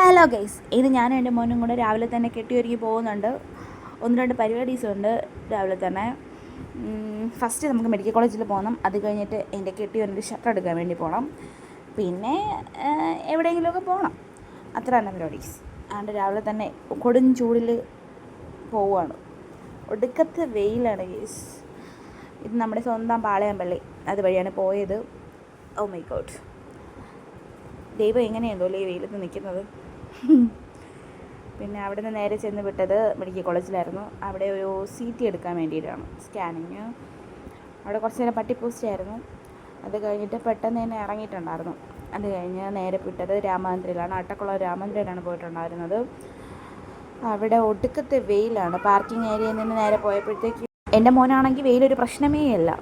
Hello guys, ഇത് ഞാനും എൻ്റെ മോനും കൂടെ രാവിലെ തന്നെ കെട്ടിയൊരുങ്ങി പോകുന്നുണ്ട്. 1-2 പരിപാടീസുണ്ട് രാവിലെ തന്നെ. ഫസ്റ്റ് നമുക്ക് മെഡിക്കൽ കോളേജിൽ പോകണം. അത് കഴിഞ്ഞിട്ട് എൻ്റെ കെട്ടിയൊരു ഷർട്ട് എടുക്കാൻ വേണ്ടി പോകണം. പിന്നെ എവിടെയെങ്കിലുമൊക്കെ പോകണം. അത്ര തന്നെ പരിപാടീസ്. അതുകൊണ്ട് രാവിലെ തന്നെ കൊടും ചൂടിൽ പോവുകയാണ്. ഒടുക്കത്തെ വെയിലാണ് ഗൈസ്. ഇത് നമ്മുടെ സ്വന്തം പാളയംപള്ളി അതുവഴിയാണ് പോയത്. ഓ മൈ ഗോഡ്, ദൈവം എങ്ങനെയുണ്ടോ ഈ വെയിലത്ത് നിൽക്കുന്നത്. പിന്നെ അവിടെ നിന്ന് നേരെ ചെന്ന് വിട്ടത് മെഡിക്കൽ കോളേജിലായിരുന്നു. അവിടെ ഒരു CT എടുക്കാൻ വേണ്ടിയിട്ടാണ്, സ്കാനിങ്. അവിടെ കുറച്ച് നേരം പട്ടിപ്പൂച്ചയായിരുന്നു. അത് കഴിഞ്ഞിട്ട് പെട്ടെന്ന് തന്നെ ഇറങ്ങിയിട്ടുണ്ടായിരുന്നു. അത് കഴിഞ്ഞ് നേരെ വിട്ടത് രാമചന്ദ്രയിലാണ്, അട്ടക്കുളം രാമചന്ദ്രയിലാണ് പോയിട്ടുണ്ടായിരുന്നത്. അവിടെ ഒടുക്കത്തെ വെയിലാണ്. പാർക്കിംഗ് ഏരിയയിൽ നിന്ന് നേരെ പോയപ്പോഴത്തേക്ക് എൻ്റെ മോനാണെങ്കിൽ വെയിലൊരു പ്രശ്നമേ അല്ല.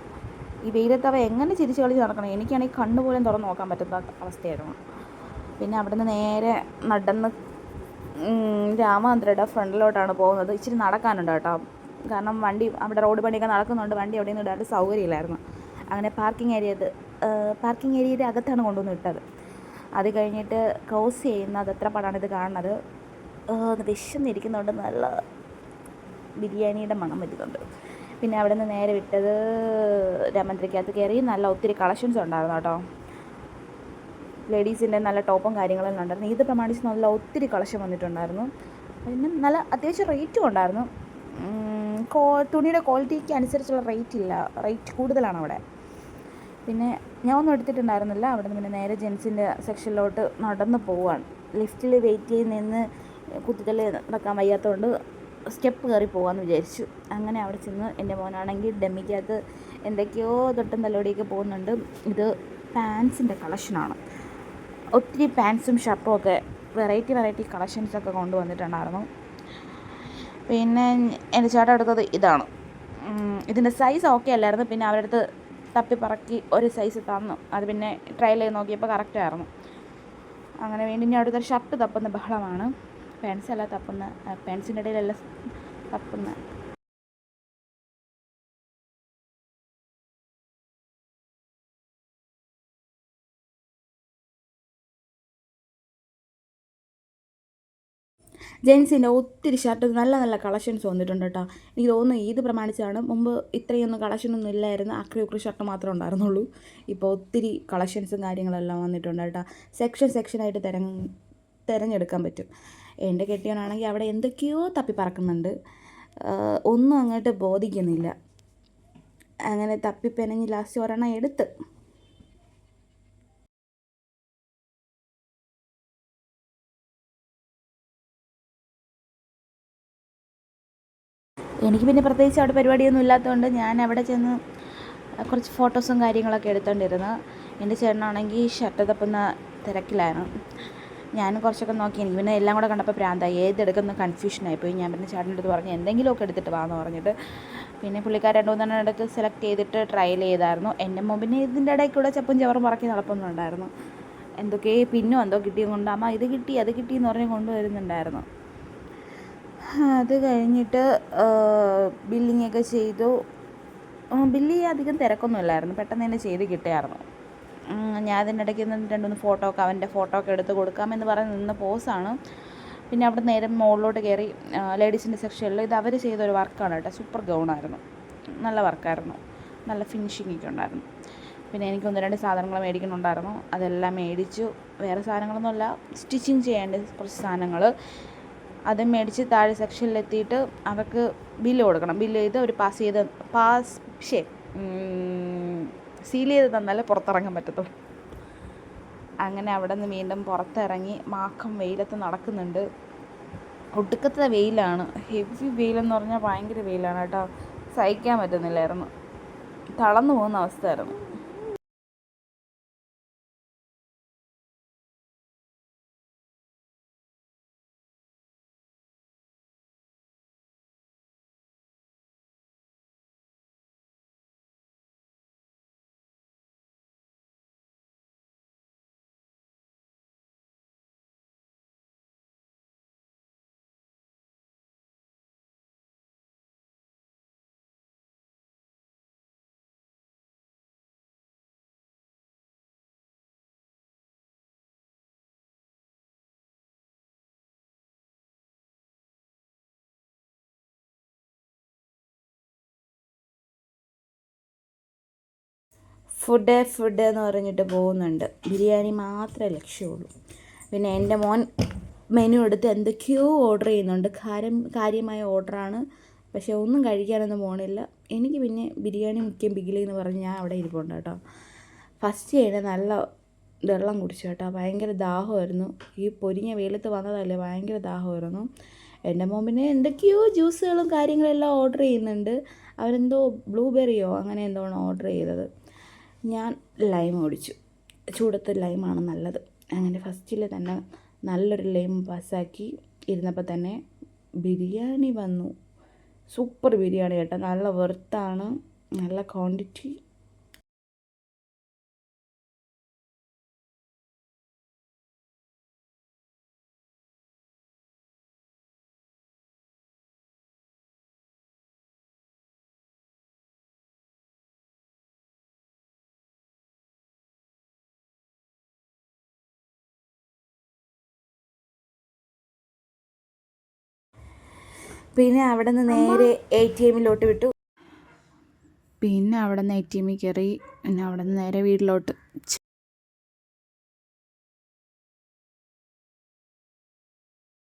ഈ വെയിലത്ത് അവ എങ്ങനെ ചിരിച്ച് കളിച്ച് നടക്കണം. എനിക്കാണെങ്കിൽ കണ്ണുപോലും തുറന്ന് നോക്കാൻ പറ്റുന്ന അവസ്ഥയായിരുന്നു. പിന്നെ അവിടുന്ന് നേരെ നടന്ന് രാമചന്ദ്രയുടെ ഫ്രണ്ടിലോട്ടാണ് പോകുന്നത്. ഇച്ചിരി നടക്കാനുണ്ട് കേട്ടോ, കാരണം വണ്ടി അവിടെ റോഡ് പണിയൊക്കെ നടക്കുന്നുണ്ട്. വണ്ടി അവിടെ നിന്ന് ഇടാണ്ട് സൗകര്യമില്ലായിരുന്നു. അങ്ങനെ പാർക്കിംഗ് ഏരിയയുടെ അകത്താണ് കൊണ്ടുവന്ന് ഇട്ടത്. അത് കഴിഞ്ഞിട്ട് ക്രോസ് ചെയ്യുന്നത് എത്ര പാടാണ് ഇത് കാണുന്നത്. വിശന്നിരിക്കുന്നുണ്ട്, നല്ല ബിരിയാണിയുടെ മണം വരുന്നുണ്ട്. പിന്നെ അവിടെ നിന്ന് നേരെ വിട്ടത് രാമചന്ദ്രയ്ക്കകത്ത് കയറി. നല്ല ഒത്തിരി കളക്ഷൻസ് ഉണ്ടായിരുന്നു കേട്ടോ. ലേഡീസിൻ്റെ നല്ല ടോപ്പും കാര്യങ്ങളെല്ലാം ഉണ്ടായിരുന്നു. ഇത് പ്രമാണിച്ച് നല്ല ഒത്തിരി കളക്ഷൻ വന്നിട്ടുണ്ടായിരുന്നു. പിന്നെ നല്ല അത്യാവശ്യം റേറ്റും ഉണ്ടായിരുന്നു. തുണിയുടെ ക്വാളിറ്റിക്ക് അനുസരിച്ചുള്ള റേറ്റ് കൂടുതലാണ് അവിടെ. പിന്നെ ഞാൻ ഒന്നും എടുത്തിട്ടുണ്ടായിരുന്നില്ല. അവിടെ നിന്ന് പിന്നെ നേരെ ജെൻസിൻ്റെ സെക്ഷനിലോട്ട് നടന്ന് പോവുകയാണ്. ലിഫ്റ്റിൽ വെയിറ്റ് ചെയ്ത് നിന്ന് കുത്തിത്തള്ളി നടക്കാൻ വയ്യാത്തതുകൊണ്ട് സ്റ്റെപ്പ് കയറി പോകാമെന്ന് വിചാരിച്ചു. അങ്ങനെ അവിടെ ചെന്ന് എൻ്റെ മോനാണെങ്കിൽ ഡമ്മിക്കകത്ത് എന്തൊക്കെയോ തൊട്ടും തലോടിയൊക്കെ പോകുന്നുണ്ട്. ഇത് പാൻസിൻ്റെ കളക്ഷനാണ്. ഒത്തിരി പാൻസും ഷർട്ടും ഒക്കെ വെറൈറ്റി കളക്ഷൻസൊക്കെ കൊണ്ടുവന്നിട്ടുണ്ടായിരുന്നു. പിന്നെ എൻ്റെ ചേട്ടൻ എടുത്തത് ഇതാണ്. ഇതിൻ്റെ സൈസ് ഓക്കെ അല്ലായിരുന്നു. പിന്നെ അവരുടെ അടുത്ത് തപ്പിപ്പറക്കി ഒരു സൈസ് തന്നു. അത് പിന്നെ ട്രയൽ ചെയ്ത് നോക്കിയപ്പോൾ കറക്റ്റായിരുന്നു. അങ്ങനെ വീണ്ടും ഇനി അടുത്തൊരു ഷർട്ട് തപ്പുന്ന ബഹളമാണ്. പാൻസല്ല തപ്പുന്ന, പാൻസിൻ്റെ ഇടയിലെല്ലാം തപ്പുന്ന. ജെൻസിൻ്റെ ഒത്തിരി ഷർട്ട് നല്ല കളക്ഷൻസ് വന്നിട്ടുണ്ട് കേട്ടോ. എനിക്ക് തോന്നുന്നു ഇത് പ്രമാണിച്ചാണ്. മുമ്പ് ഇത്രയൊന്നും കളക്ഷനൊന്നും ഇല്ലായിരുന്നു. അക്രി ഷർട്ട് മാത്രമേ ഉണ്ടായിരുന്നുള്ളൂ. ഇപ്പോൾ ഒത്തിരി കളക്ഷൻസും കാര്യങ്ങളെല്ലാം വന്നിട്ടുണ്ട് കേട്ടോ. സെക്ഷനായിട്ട് തിരഞ്ഞെടുക്കാൻ പറ്റും. എൻ്റെ കെട്ടിയവനാണെങ്കിൽ അവിടെ എന്തൊക്കെയോ തപ്പി പറക്കുന്നുണ്ട്. ഒന്നും അങ്ങോട്ട് ബോധിക്കുന്നില്ല. അങ്ങനെ തപ്പിപ്പെനഞ്ഞ് ലാസ്റ്റ് ഒരെണ്ണം എടുത്ത്. എനിക്ക് പിന്നെ പ്രത്യേകിച്ച് അവിടെ പരിപാടിയൊന്നും ഇല്ലാത്തതുകൊണ്ട് ഞാൻ അവിടെ ചെന്ന് കുറച്ച് ഫോട്ടോസും കാര്യങ്ങളൊക്കെ എടുത്തോണ്ടിരുന്നു. എൻ്റെ ചേട്ടനാണെങ്കിൽ ഷർട്ട് തപ്പുന്ന തിരക്കിലായിരുന്നു. ഞാനും കുറച്ചൊക്കെ നോക്കി. എനിക്ക് പിന്നെ എല്ലാം കൂടെ കണ്ടപ്പോൾ പ്രാന്തായി, ഏതെടുക്കുന്ന കൺഫ്യൂഷനായിപ്പോയി. ഞാൻ പിന്നെ ചേട്ടൻ്റെ അടുത്ത് പറഞ്ഞു എന്തെങ്കിലുമൊക്കെ എടുത്തിട്ട് വാന്ന് പറഞ്ഞിട്ട്. പിന്നെ പുള്ളിക്കാർ 2-3 എടുത്ത് സെലക്ട് ചെയ്തിട്ട് ട്രയൽ ചെയ്തായിരുന്നു. എൻ്റെ മുമ്പിന് ഇതിൻ്റെ ഇടയിൽ കൂടെ ചപ്പും ചവറും പറക്കി നടപ്പുന്നുണ്ടായിരുന്നു. എന്തൊക്കെ പിന്നും എന്തോ കിട്ടിയും കൊണ്ട് അമ്മ ഇത് കിട്ടി അത് കിട്ടി എന്ന് പറഞ്ഞ് കൊണ്ടുവരുന്നുണ്ടായിരുന്നു. അത് കഴിഞ്ഞിട്ട് ബില്ലിങ്ങൊക്കെ ചെയ്തു. ബില്ല് ചെയ്യാൻ അധികം തിരക്കൊന്നുമില്ലായിരുന്നു, പെട്ടെന്ന് തന്നെ ചെയ്ത് കിട്ടിയായിരുന്നു. ഞാൻ അതിൻ്റെ ഇടയ്ക്ക് 2-3 അവൻ്റെ ഫോട്ടോ ഒക്കെ എടുത്ത് കൊടുക്കാമെന്ന് പറഞ്ഞ് നിന്ന പോസാണ്. പിന്നെ അവിടെ നേരെ മുകളിലോട്ട് കയറി ലേഡീസിൻ്റെ സെക്ഷനിൽ ഇത് അവർ ചെയ്തൊരു വർക്കാണ് കേട്ടോ. സൂപ്പർ ഗൗണായിരുന്നു, നല്ല വർക്കായിരുന്നു, നല്ല ഫിനിഷിങ്ങൊക്കെ ഉണ്ടായിരുന്നു. പിന്നെ എനിക്ക് 1-2 സാധനങ്ങൾ മേടിക്കുന്നുണ്ടായിരുന്നു. അതെല്ലാം മേടിച്ചു. വേറെ സാധനങ്ങളൊന്നുമല്ല, സ്റ്റിച്ചിങ് ചെയ്യേണ്ട കുറച്ച് സാധനങ്ങൾ അതും മേടിച്ച് താഴെ സെക്ഷനിലെത്തിയിട്ട് അവർക്ക് ബില്ല് കൊടുക്കണം. ബില്ല് ചെയ്ത് അവർ സീൽ ചെയ്ത് തന്നാലേ പുറത്തിറങ്ങാൻ പറ്റത്തുള്ളൂ. അങ്ങനെ അവിടെ നിന്ന് വീണ്ടും പുറത്തിറങ്ങി മാക്കം വെയിലത്ത് നടക്കുന്നുണ്ട്. ഒടുക്കത്തെ വെയിലാണ്, ഹെവി വെയിലെന്ന് പറഞ്ഞാൽ ഭയങ്കര വെയിലാണ് കേട്ടോ. സഹിക്കാൻ പറ്റുന്നില്ലായിരുന്നു, തളർന്നു പോകുന്ന അവസ്ഥയായിരുന്നു. ഫുഡ് എന്ന് പറഞ്ഞിട്ട് പോകുന്നുണ്ട്. ബിരിയാണി മാത്രമേ ലക്ഷ്യമുള്ളൂ. പിന്നെ എൻ്റെ മോൻ മെനു എടുത്ത് എന്തൊക്കെയോ ഓർഡർ ചെയ്യുന്നുണ്ട്. കാര്യമായ ഓർഡറാണ്, പക്ഷേ ഒന്നും കഴിക്കാനൊന്നും പോകണില്ല. എനിക്ക് പിന്നെ ബിരിയാണി മുഖ്യം ബിഗിലി എന്ന് പറഞ്ഞ് ഞാൻ അവിടെ ഇരിപ്പുണ്ട് കേട്ടോ. ഫസ്റ്റ് ചെയ്ത് നല്ല വെള്ളം കുടിച്ചു കേട്ടോ. ഭയങ്കര ദാഹമായിരുന്നു. ഈ പൊരിഞ്ഞ വെയിലത്ത് വന്നതല്ലേ, ഭയങ്കര ദാഹമായിരുന്നു. എൻ്റെ മോൻ പിന്നെ എന്തൊക്കെയോ ജ്യൂസുകളും കാര്യങ്ങളെല്ലാം ഓർഡർ ചെയ്യുന്നുണ്ട്. അവരെന്തോ ബ്ലൂബെറിയോ അങ്ങനെ എന്തോ ആണ് ഓർഡർ ചെയ്തത്. ഞാൻ ലൈം കുടിച്ചു. ചൂടത്ത് ലൈമാണ് നല്ലത്. അങ്ങനെ ഫസ്റ്റിൽ തന്നെ നല്ലൊരു ലൈം പാസ്സാക്കി ഇരുന്നപ്പോൾ തന്നെ ബിരിയാണി വന്നു. സൂപ്പർ ബിരിയാണി കേട്ടോ. നല്ല വെർത്താണ്, നല്ല ക്വാണ്ടിറ്റി. പിന്നെ അവിടെ നിന്ന് നേരെ ATM വിട്ടു. പിന്നെ അവിടെ നിന്ന് ATM കയറി. പിന്നെ അവിടെ നിന്ന് നേരെ വീട്ടിലോട്ട്.